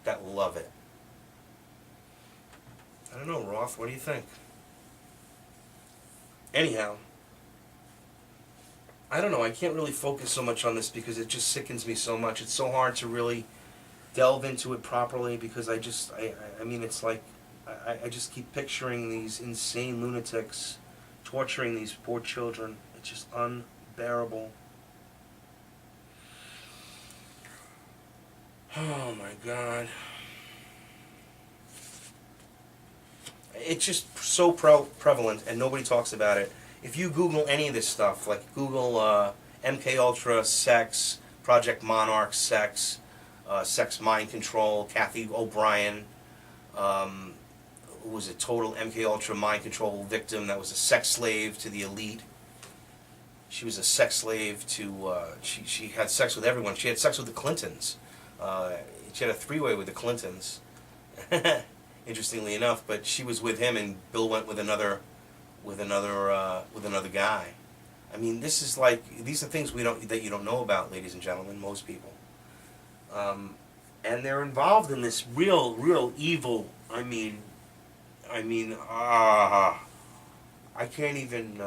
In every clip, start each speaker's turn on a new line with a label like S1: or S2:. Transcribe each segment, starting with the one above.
S1: that love it. I don't know, Roth, what do you think? Anyhow, I don't know, I can't really focus so much on this because it just sickens me so much. It's so hard to really delve into it properly because I mean, it's like, I just keep picturing these insane lunatics torturing these poor children. It's just unbearable. Oh my God. It's just so prevalent and nobody talks about it. If you Google any of this stuff, like Google MK Ultra sex, Project Monarch sex, sex mind control, Kathy O'Brien, who was a total MK Ultra mind control victim that was a sex slave to the elite. She was a sex slave to, she had sex with everyone. She had sex with the Clintons. She had a three-way with the Clintons. Interestingly enough, but she was with him, and Bill went with another guy. I mean, this is like, these are things that you don't know about, ladies and gentlemen, most people. And they're involved in this real evil. I can't even.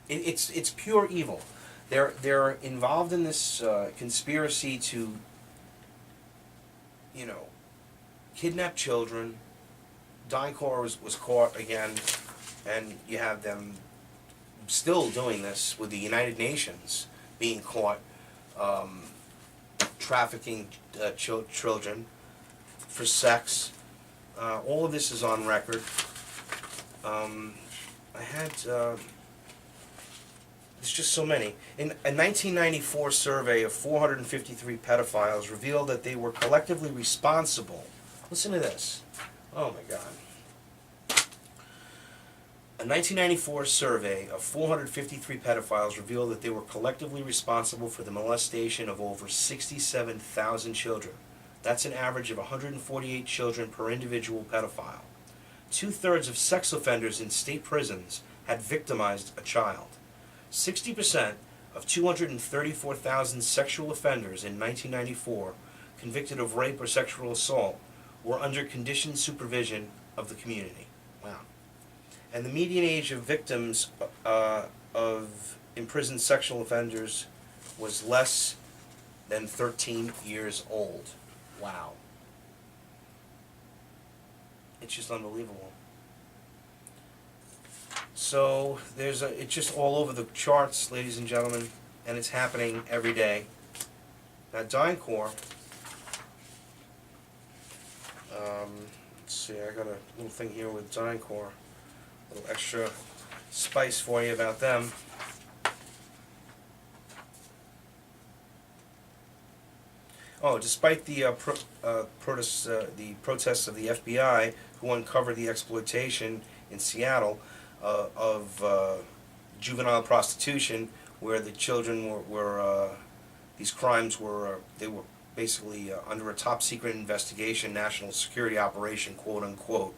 S1: It's pure evil. They're involved in this conspiracy to, kidnap children. Dyncorp was caught again, and you have them still doing this with the United Nations being caught trafficking children for sex. All of this is on record. There's just so many. In a 1994 survey of 453 pedophiles revealed that they were collectively responsible. Listen to this. Oh my God. A 1994 survey of 453 pedophiles revealed that they were collectively responsible for the molestation of over 67,000 children. That's an average of 148 children per individual pedophile. 2/3 of sex offenders in state prisons had victimized a child. 60% of 234,000 sexual offenders in 1994 convicted of rape or sexual assault were under conditioned supervision of the community. Wow. And the median age of victims of imprisoned sexual offenders was less than 13 years old. Wow. It's just unbelievable. So it's just all over the charts, ladies and gentlemen, and it's happening every day. Now, Dyncorp. Let's see, I got a little thing here with Dyncorp. A little extra spice for you about them. Oh, despite the protests of the FBI, who uncovered the exploitation in Seattle of juvenile prostitution, where the children were these crimes were they were basically under a top secret investigation, national security operation, quote unquote.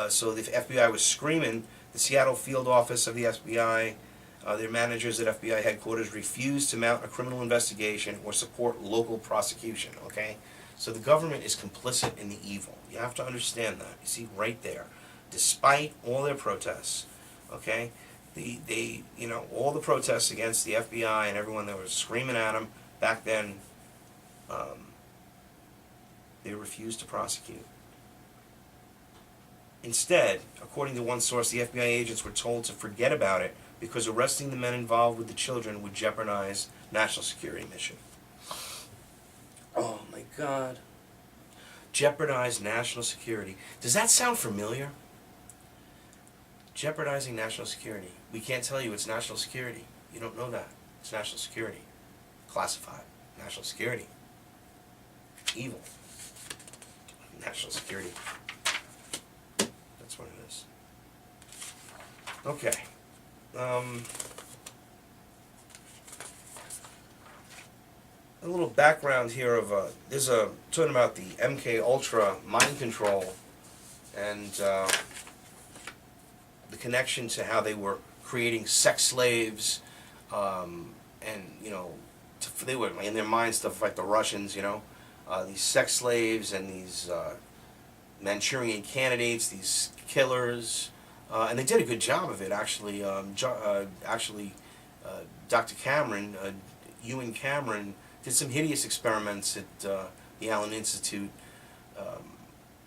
S1: So the FBI was screaming. The Seattle field office of the FBI, their managers at FBI headquarters refused to mount a criminal investigation or support local prosecution. Okay, so the government is complicit in the evil. You have to understand that. You see, right there. Despite all their protests, okay, all the protests against the FBI and everyone that was screaming at them back then, they refused to prosecute. Instead, according to one source, the FBI agents were told to forget about it because arresting the men involved with the children would jeopardize national security mission. Oh my God. Jeopardize national security. Does that sound familiar? Jeopardizing national security. We can't tell you it's national security. You don't know that. It's national security. Classified. National security. Evil. National security. That's what it is. Okay. A little background here of talking about the MK Ultra mind control and the connection to how they were creating sex slaves, and they were in their mind stuff like the Russians, these sex slaves and these Manchurian candidates, these killers, and they did a good job of it. Actually, Dr. Cameron, Ewan Cameron, did some hideous experiments at the Allen Institute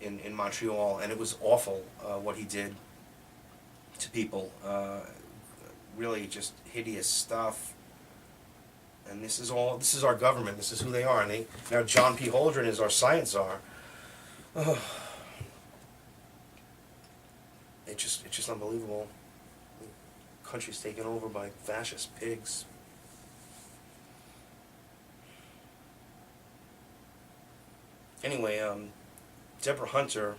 S1: in Montreal, and it was awful what he did to people. Really, just hideous stuff. And this is our government. This is who they are. And now John P. Holdren is our science czar. Oh, it's just unbelievable. The country's taken over by fascist pigs. Anyway, Deborah Hunter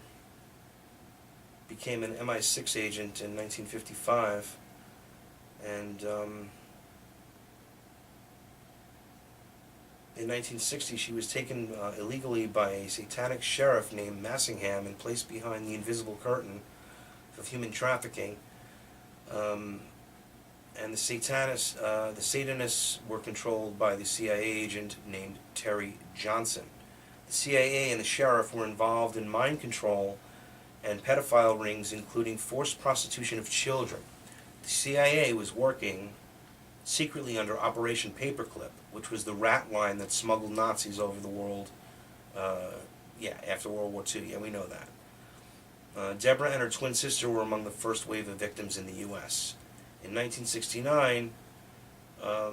S1: became an MI6 agent in 1955, and in 1960 she was taken illegally by a satanic sheriff named Massingham and placed behind the invisible curtain of human trafficking. And the Satanists were controlled by the CIA agent named Terry Johnson. The CIA and the sheriff were involved in mind control and pedophile rings, including forced prostitution of children. The CIA was working secretly under Operation Paperclip, which was the rat line that smuggled Nazis over the world, after World War II. Yeah, we know that. Deborah and her twin sister were among the first wave of victims in the U.S. In 1969, a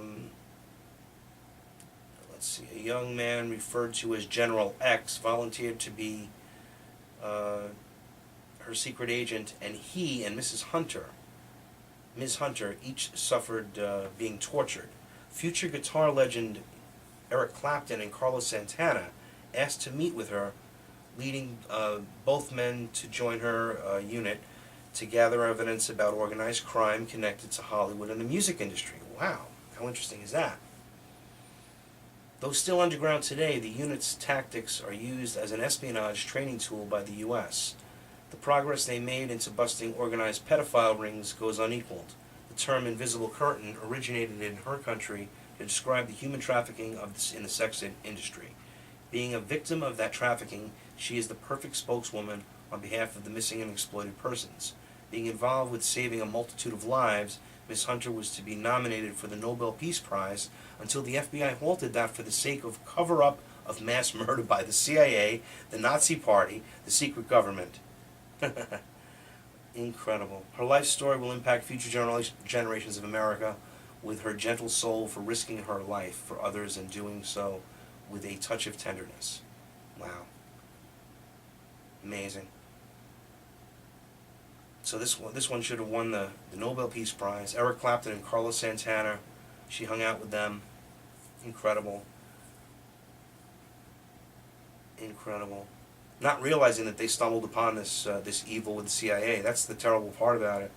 S1: young man referred to as General X volunteered to be her secret agent, and he and Ms. Hunter, each suffered being tortured. Future guitar legend Eric Clapton and Carlos Santana asked to meet with her, leading both men to join her unit to gather evidence about organized crime connected to Hollywood and the music industry. Wow, how interesting is that? Though still underground today, the unit's tactics are used as an espionage training tool by the U.S. The progress they made into busting organized pedophile rings goes unequaled. The term invisible curtain originated in her country to describe the human trafficking in the sex industry. Being a victim of that trafficking, she is the perfect spokeswoman on behalf of the missing and exploited persons. Being involved with saving a multitude of lives, Miss Hunter was to be nominated for the Nobel Peace Prize until the FBI halted that for the sake of cover-up of mass murder by the CIA, the Nazi Party, the secret government. Incredible. Her life story will impact future generations of America, with her gentle soul for risking her life for others and doing so with a touch of tenderness. Wow. Amazing. So this one should have won the Nobel Peace Prize. Eric Clapton and Carlos Santana, she hung out with them. Incredible. Incredible. Not realizing that they stumbled upon this evil with the CIA. That's the terrible part about it.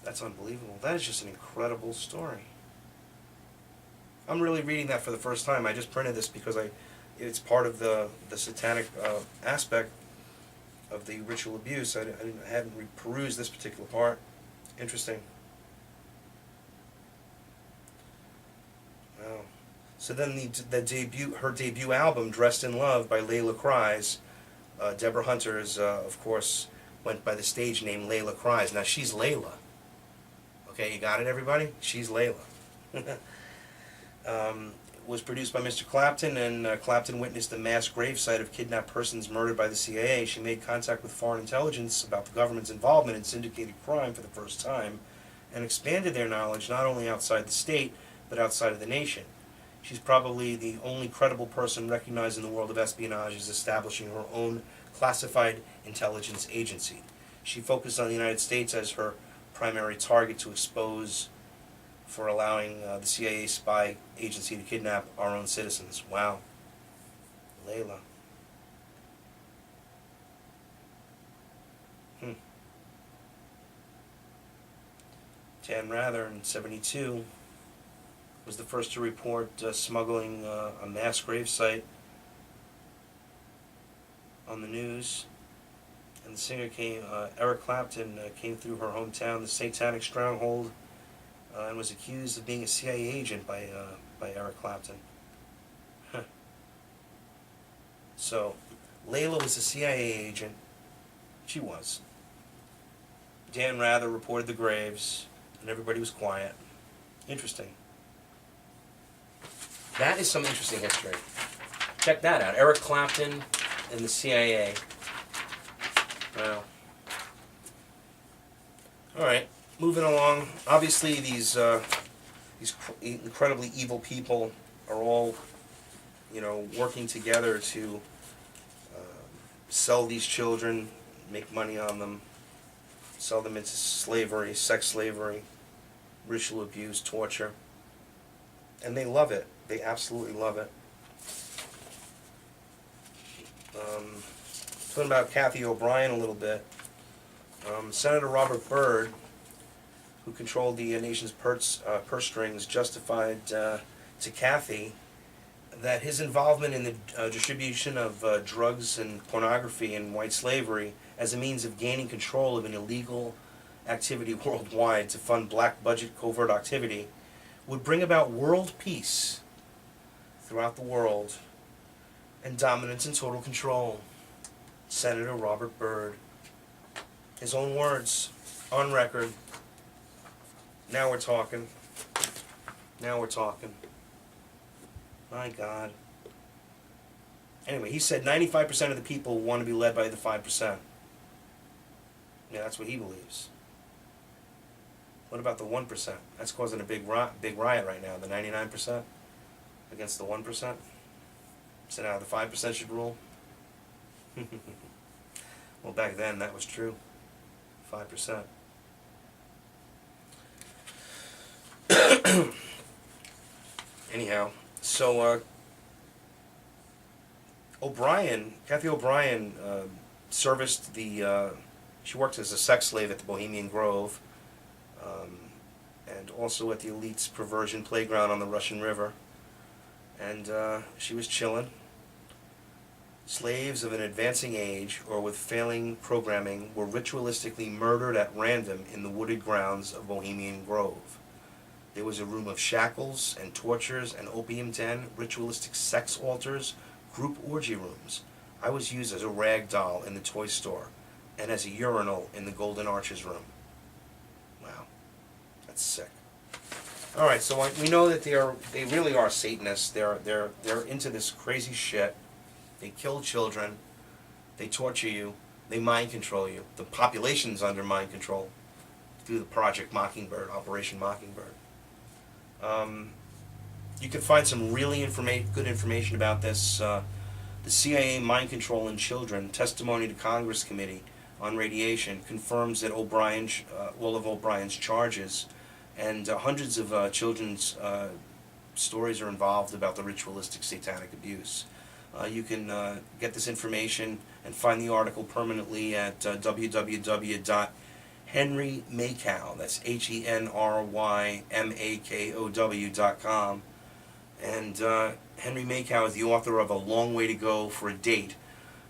S1: That's unbelievable. That is just an incredible story. I'm really reading that for the first time. I just printed this because it's part of the satanic aspect of the ritual abuse. I hadn't perused this particular part. Interesting. Wow. So then her debut album, Dressed in Love by Layla Cries, Deborah Hunter of course, went by the stage name Layla Cries. Now she's Layla. Okay, you got it, everybody? She's Layla. Was produced by Mr. Clapton, and Clapton witnessed the mass gravesite of kidnapped persons murdered by the CIA. She made contact with foreign intelligence about the government's involvement in syndicated crime for the first time, and expanded their knowledge not only outside the state, but outside of the nation. She's probably the only credible person recognized in the world of espionage as establishing her own classified intelligence agency. She focused on the United States as her primary target to expose for allowing the CIA spy agency to kidnap our own citizens. Wow. Layla. Dan Rather, in '72, was the first to report smuggling a mass gravesite on the news. And the singer Eric Clapton came through her hometown, the Satanic Stronghold, and was accused of being a CIA agent by Eric Clapton. So, Layla was a CIA agent. She was. Dan Rather reported the graves, and everybody was quiet. Interesting. That is some interesting history. Check that out. Eric Clapton and the CIA. Wow. All right, moving along. Obviously, these incredibly evil people are all, working together to sell these children, make money on them, sell them into slavery, sex slavery, ritual abuse, torture. And they love it. They absolutely love it. Talking about Kathy O'Brien a little bit. Senator Robert Byrd, who controlled the nation's purse strings, justified to Kathy that his involvement in the distribution of drugs and pornography and white slavery as a means of gaining control of an illegal activity worldwide to fund black budget covert activity would bring about world peace throughout the world and dominance and total control. Senator Robert Byrd. His own words, on record. Now we're talking. Now we're talking. My God. Anyway, he said 95% of the people want to be led by the 5%. Yeah, that's what he believes. What about the 1%? That's causing a big riot right now. The 99% against the 1%. So now the 5% should rule. Well, back then that was true. 5%. Anyhow, so Kathy O'Brien serviced she worked as a sex slave at the Bohemian Grove, and also at the elite's perversion playground on the Russian River. And she was chilling. Slaves of an advancing age or with failing programming were ritualistically murdered at random in the wooded grounds of Bohemian Grove. There was a room of shackles and tortures, an opium den, ritualistic sex altars, group orgy rooms. I was used as a rag doll in the toy store and as a urinal in the Golden Arches room. Wow, that's sick. All right, so we know that they really are Satanists. They're into this crazy shit. They kill children. They torture you. They mind control you. The population's under mind control through the Project Mockingbird, Operation Mockingbird. You can find some really good information about this. The CIA mind control in children, testimony to Congress Committee on Radiation, confirms that all of O'Brien's charges and hundreds of children's stories are involved about the ritualistic satanic abuse. You can get this information and find the article permanently at www.henrymakow, that's HenryMakow.com. And Henry Makow is the author of A Long Way to Go for a Date.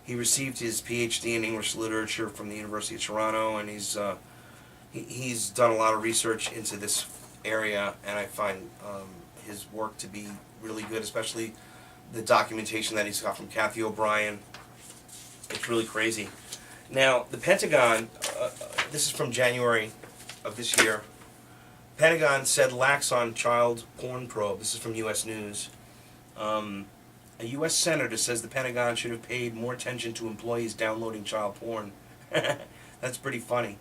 S1: He received his PhD in English literature from the University of Toronto, and he's done a lot of research into this area, and I find his work to be really good, especially the documentation that he's got from Kathy O'Brien. It's really crazy. Now, the Pentagon, this is from January of this year. Pentagon said lax on child porn probe. This is from U.S. News. A U.S. senator says the Pentagon should have paid more attention to employees downloading child porn. That's pretty funny.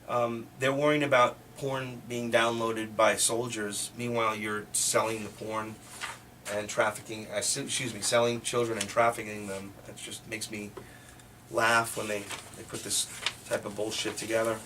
S1: They're worrying about porn being downloaded by soldiers. Meanwhile, you're selling the porn and trafficking, selling children and trafficking them. It just makes me laugh when they put this type of bullshit together.